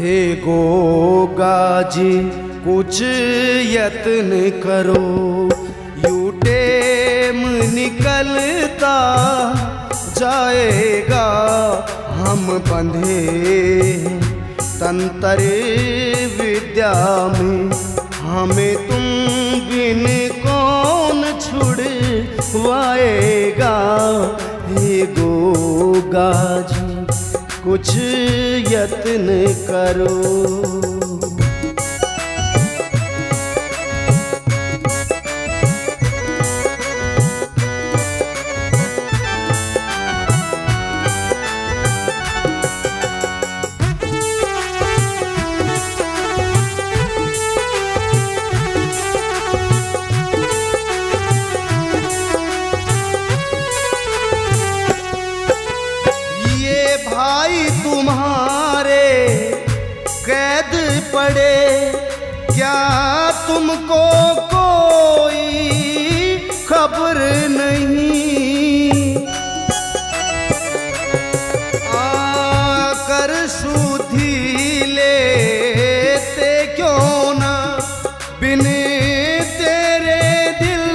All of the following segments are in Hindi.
हे गोगाजी कुछ यत्न करो, यूं टेम निकलता जाएगा। हम बंधे तंत्र विद्या में, हमें तुम बिन कौन छुड़वाएगा। हे गोगाजी कुछ यत्न करो। भाई तुम्हारे कैद पड़े, क्या तुमको कोई खबर नहीं। आकर सुधी लेते क्यों ना, बिन तेरे दिल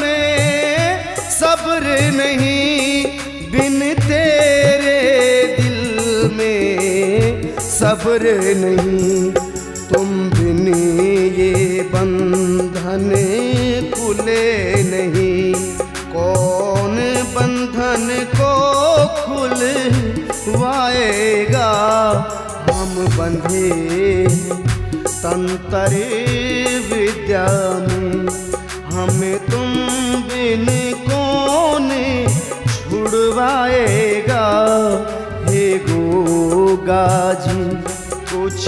में सब्र नहीं। बिन तेरे सब्र नहीं, तुम बिन ये बंधन खुले नहीं। कौन बंधन को खुलवाएगा। हम बंधे तंत्र विद्या में, हमें तुम बिन कौन छुड़वाएगा। हे गोगाजी कुछ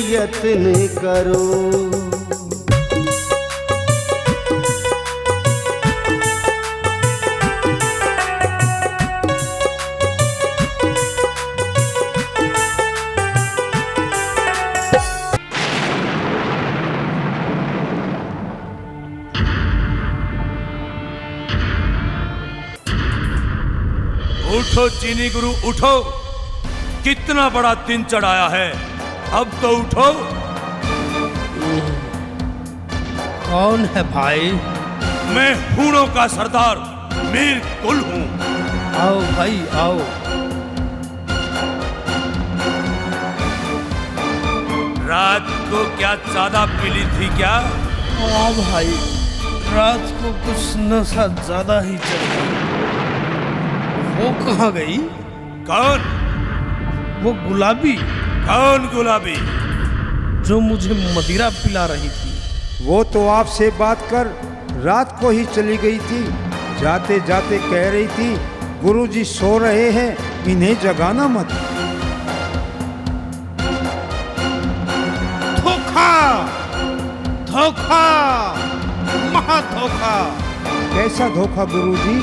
यत्न करो। उठो चीनी गुरु उठो, कितना बड़ा दिन चढ़ाया है, अब तो उठो। कौन है भाई? मैं हूणों का सरदार मीर कुल हूँ। आओ भाई आओ। रात को क्या ज्यादा पीली थी क्या? हाँ भाई, रात को कुछ नशा ज्यादा ही चढ़ गई। वो कहाँ गई? कौन? वो गुलाबी। कौन गुलाबी? जो मुझे मदिरा पिला रही थी। वो तो आपसे बात कर रात को ही चली गई थी। जाते जाते कह रही थी गुरुजी सो रहे हैं, इन्हें जगाना मत। धोखा, धोखा, महाधोखा। कैसा धोखा गुरुजी?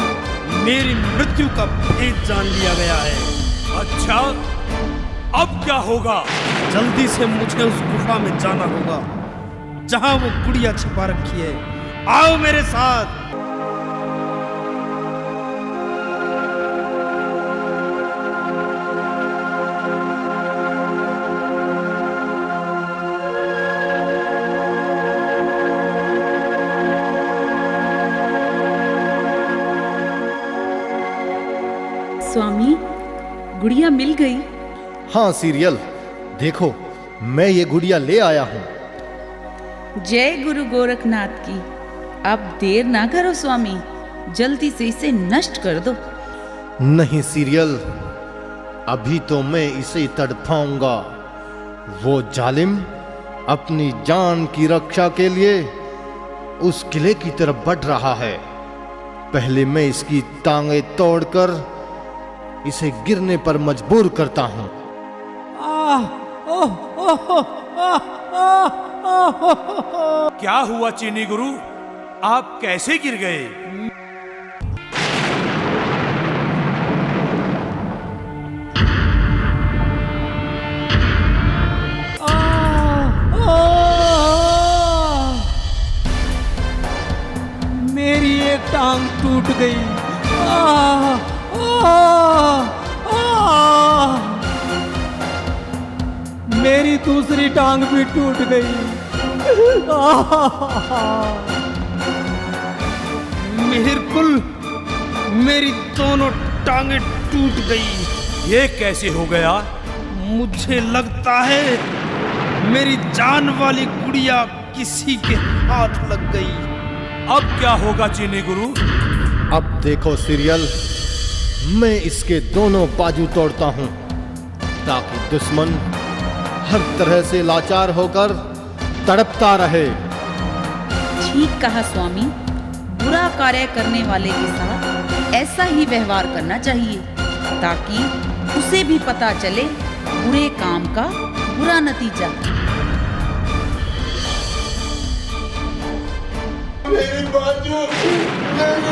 मेरी मृत्यु का भेद जान लिया गया है। अच्छा, अब क्या होगा? जल्दी से मुझे उस गुफा में जाना होगा जहां वो गुड़िया छिपा रखी है। आओ मेरे साथ। स्वामी, गुड़िया मिल गई? हाँ सीरियल, देखो मैं ये गुड़िया ले आया हूँ। जय गुरु गोरखनाथ की। अब देर ना करो स्वामी, जल्दी से इसे नष्ट कर दो। नहीं सीरियल, अभी तो मैं इसे तड़पाऊंगा। वो जालिम अपनी जान की रक्षा के लिए उस किले की तरफ बढ़ रहा है। पहले मैं इसकी टांगें तोड़कर इसे गिरने पर मजबूर करता हूं। क्या हुआ चीनी गुरु, आप कैसे गिर गए? मेरी एक टांग टूट गई। टांग भी टूट गई। बिल्कुल मेरी दोनों टांगे टूट गई। ये कैसे हो गया? मुझे लगता है मेरी जान वाली गुड़िया किसी के हाथ लग गई। अब क्या होगा चीनी गुरु? अब देखो सीरियल, मैं इसके दोनों बाजू तोड़ता हूं ताकि दुश्मन हर तरह से लाचार होकर तड़पता रहे। ठीक कहा स्वामी, बुरा कार्य करने वाले के साथ ऐसा ही व्यवहार करना चाहिए ताकि उसे भी पता चले बुरे काम का बुरा नतीजा। मेरी बाजू टूट गई।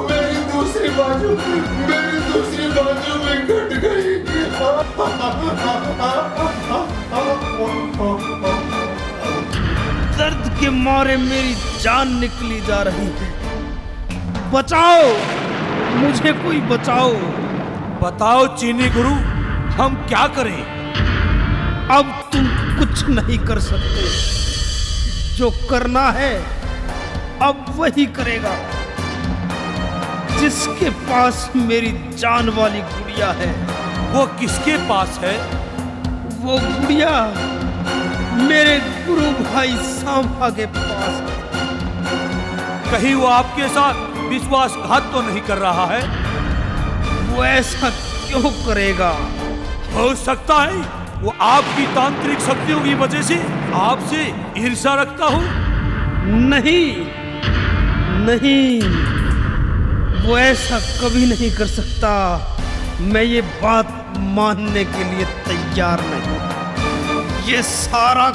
मेरी दूसरी बाजू भी, मेरी दूसरी बाजू भी कट गई। दर्द के मारे मेरी जान निकली जा रही है। बचाओ, मुझे कोई बचाओ। बताओ चीनी गुरु, हम क्या करें? अब तुम कुछ नहीं कर सकते। जो करना है अब वही करेगा। जिसके पास मेरी जान वाली गुड़िया है। वो किसके पास है? वो गुड़िया मेरे गुरु भाई सांभा के पास है। कहीं वो आपके साथ विश्वासघात तो नहीं कर रहा है? वो ऐसा क्यों करेगा? हो सकता है वो आपकी तांत्रिक शक्तियों की वजह से आपसे ईर्ष्या रखता हो। नहीं नहीं, वो ऐसा कभी नहीं कर सकता। मैं ये बात मानने के लिए तैयार नहीं। ये सारा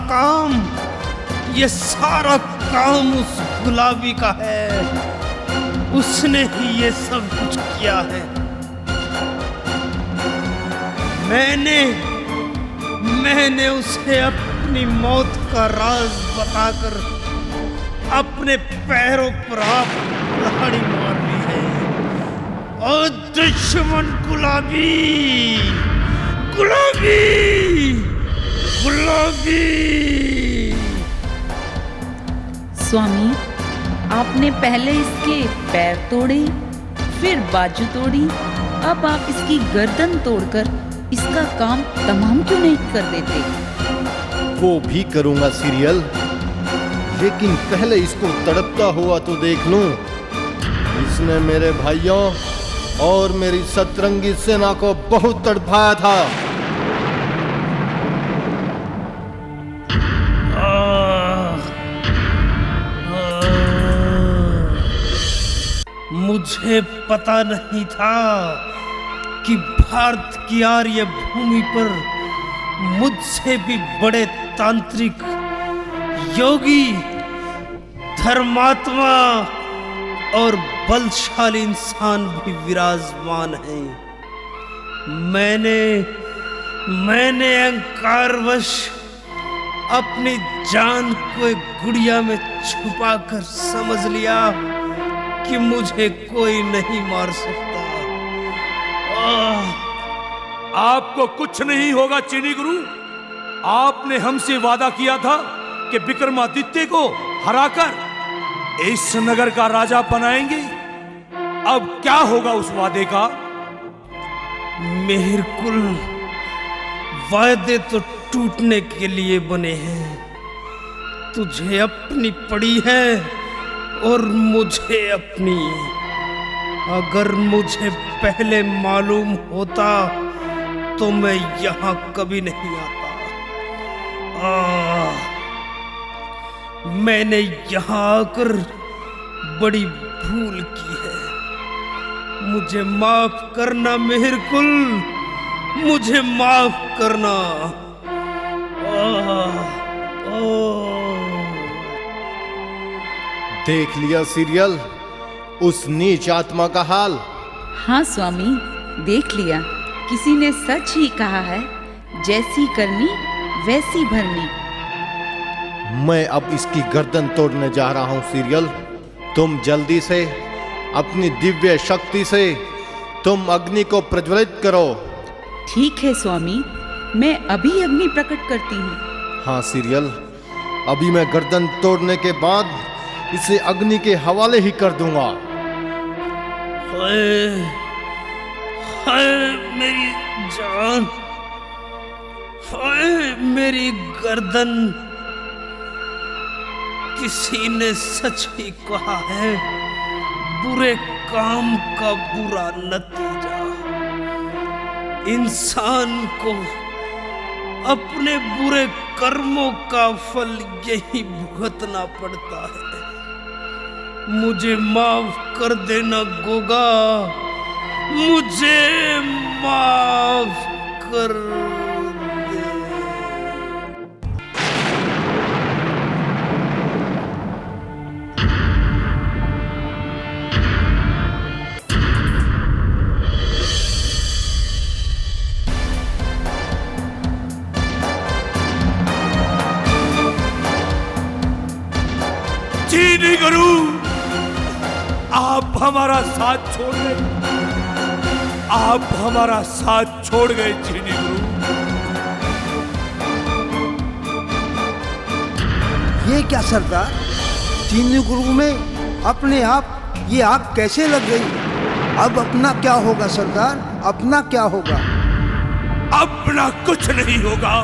काम उस गुलाबी का है। उसने ही ये सब कुछ किया है। मैंने उसे अपनी मौत का राज बताकर अपने पैरों पर आप कुल्हाड़ी मार ली है। और दुश्मन गुलाबी, स्वामी, आपने पहले इसके पैर तोड़े, फिर बाजू तोड़ी, अब आप इसकी गर्दन तोड़कर इसका काम तमाम क्यों नहीं कर देते? वो भी करूंगा सीरियल, लेकिन पहले इसको तड़पता हुआ तो देख लूं। इसने मेरे भाइयों और मेरी सतरंगी सेना को बहुत तड़पाया था। मुझे पता नहीं था कि भारत की आर्य भूमि पर मुझसे भी बड़े तांत्रिक, योगी, धर्मात्मा और बलशाली इंसान भी विराजमान हैं। मैंने अहंकारवश अपनी जान को एक गुड़िया में छुपाकर समझ लिया कि मुझे कोई नहीं मार सकता। आपको कुछ नहीं होगा चीनी गुरु। आपने हमसे वादा किया था कि विक्रमादित्य को हराकर इस नगर का राजा बनाएंगे। अब क्या होगा उस वादे का? मेहरकुल, वादे तो टूटने के लिए बने हैं। तुझे अपनी पड़ी है और मुझे अपनी। अगर मुझे पहले मालूम होता तो मैं यहाँ कभी नहीं आता। मैंने यहाँ आकर बड़ी भूल की है। मुझे माफ करना मेहरकुल, मुझे माफ करना। देख लिया सीरियल उस नीच आत्मा का हाल? हाँ स्वामी, देख लिया। किसी ने सच ही कहा है, जैसी करनी वैसी भरनी। मैं अब इसकी गर्दन तोड़ने जा रहा हूं सीरियल। तुम जल्दी से अपनी दिव्य शक्ति से तुम अग्नि को प्रज्वलित करो। ठीक है स्वामी, मैं अभी अग्नि प्रकट करती हूँ। हाँ सीरियल, अभी मैं गर्दन तोड़ने के बाद इसे अग्नि के हवाले ही कर दूंगा। हाय हाय मेरी जान, हाय मेरी गर्दन। किसी ने सच ही कहा है, बुरे काम का बुरा नतीजा। इंसान को अपने बुरे कर्मों का फल यही भुगतना पड़ता है। मुझे माफ कर देना गोगा, मुझे माफ कर दे। चीनी गुरु, आप हमारा साथ छोड़ गए, आप हमारा साथ छोड़ गए चीनी गुरु। ये क्या सरदार, चीनी गुरु में अपने आप ये आग कैसे लग गई? अब अपना क्या होगा सरदार, अपना क्या होगा? अपना कुछ नहीं होगा,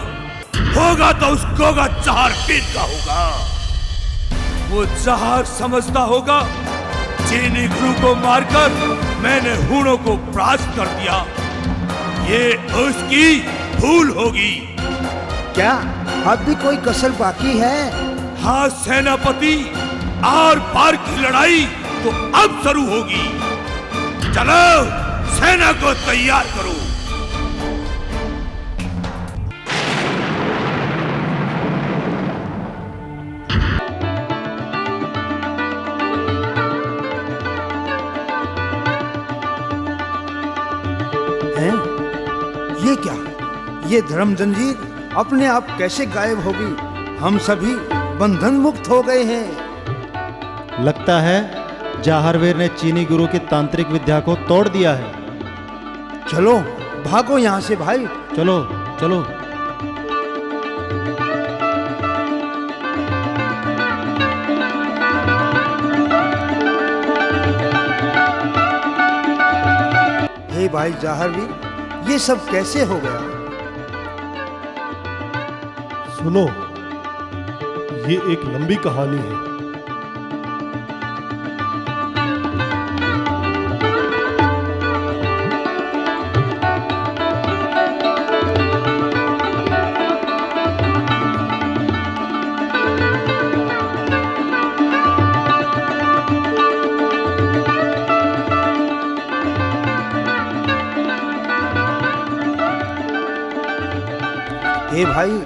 होगा तो उस गोगा जहर पीन का होगा। वो जहर समझता होगा चीनी गुरु को मारकर मैंने हूणों को परास्त कर दिया, ये उसकी भूल होगी। क्या अब भी कोई कसर बाकी है? हाँ सेनापति, आर पार की लड़ाई तो अब शुरू होगी। चलो सेना को तैयार करो। हैं? ये क्या, ये धर्म जंजीर अपने आप कैसे गायब होगी? हम सभी बंधन मुक्त हो गए हैं। लगता है जाहरवीर ने चीनी गुरु की तांत्रिक विद्या को तोड़ दिया है। चलो भागो यहाँ से भाई। चलो चलो। हे भाई जाहरवीर, ये सब कैसे हो गया? सुनो, ये एक लंबी कहानी है। हे भाई,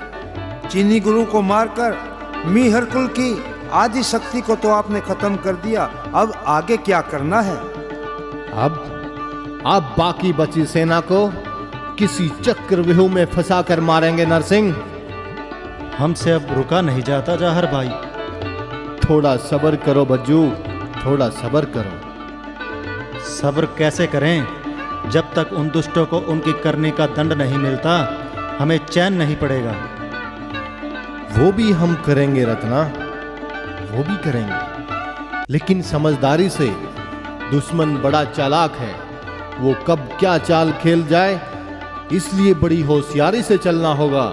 चीनी गुरु को मारकर मीहर कुल की आदि शक्ति को तो आपने खत्म कर दिया, अब आगे क्या करना है? अब बाकी बची सेना को किसी चक्रव्यूह में फंसा कर मारेंगे नरसिंह। हमसे अब रुका नहीं जाता जाहर भाई। थोड़ा सब्र करो बज्जू, थोड़ा सब्र करो। सब्र कैसे करें जब तक उन दुष्टों को उनकी करने का दंड नहीं मिलता, हमें चैन नहीं पड़ेगा। वो भी हम करेंगे रत्ना, वो भी करेंगे, लेकिन समझदारी से। दुश्मन बड़ा चालाक है, वो कब क्या चाल खेल जाए, इसलिए बड़ी होशियारी से चलना होगा।